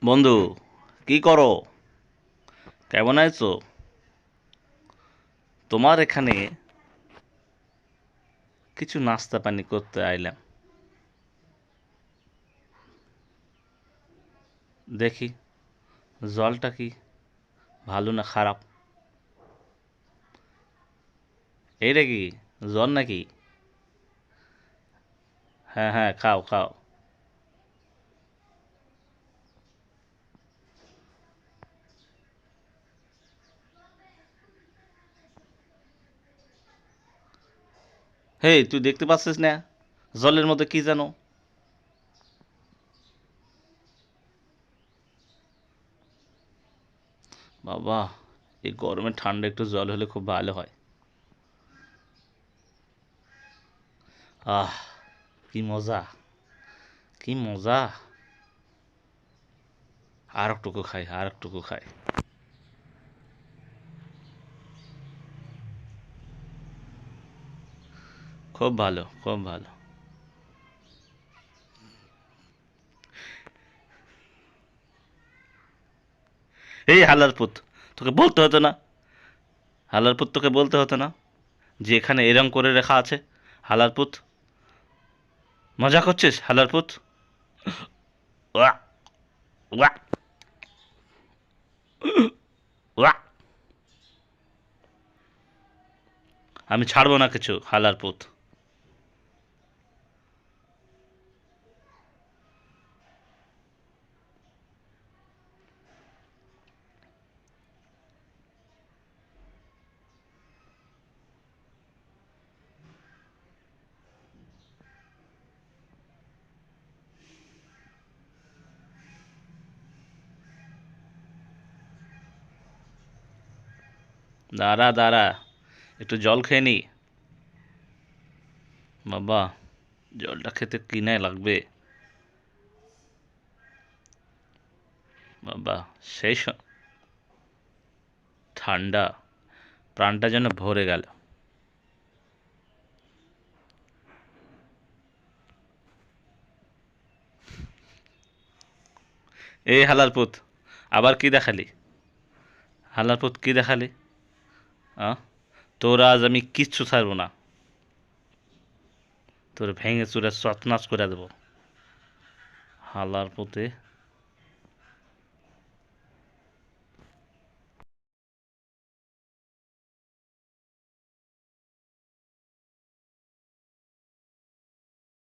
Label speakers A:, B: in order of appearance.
A: বন্ধু, কি করো? কেমন আছো? তোমার এখানে কিছু নাস্তা পানি করতে আইলাম। দেখি জলটা কি ভালো না খারাপ। এইটা কি জল নাকি? হ্যাঁ হ্যাঁ, খাও খাও। হেই, তুই দেখতে পাচ্ছিস না জলের মধ্যে কি জানো? বাবা, এই গরমে ঠান্ডা একটু জল হলে খুব ভালো হয়। আহ, কি মজা, কি মজা। আর একটুকু খাই, আর একটুকু খাই। খুব ভালো, খুব ভালো। এই হালার পুত, তোকে বলতে হতো না? হালার পুত, তোকে বলতে হতো না যে এখানে এরম করে রেখা আছে? হালার পুত, মজা করছিস হালার পুত? ওয়া, ওয়া, ওয়া। আমি ছাড়বো না কিছু হালার পুত। দাঁড়া দাঁড়া, একটু জল খেয়ে নি। বাবা, জলটা খেতে কিনে লাগবে। বাবা, সেই ঠান্ডা, প্রাণটা যেন ভরে গেল। এই হালার পুত, আবার কি দেখালি? হালার পুত, কি দেখালি? আ, তোর আজ আমি কিচ্ছু ছাড়বো না। তোর ভেঙে চুরে চতনাচ করে দেবো। হালার পুতে।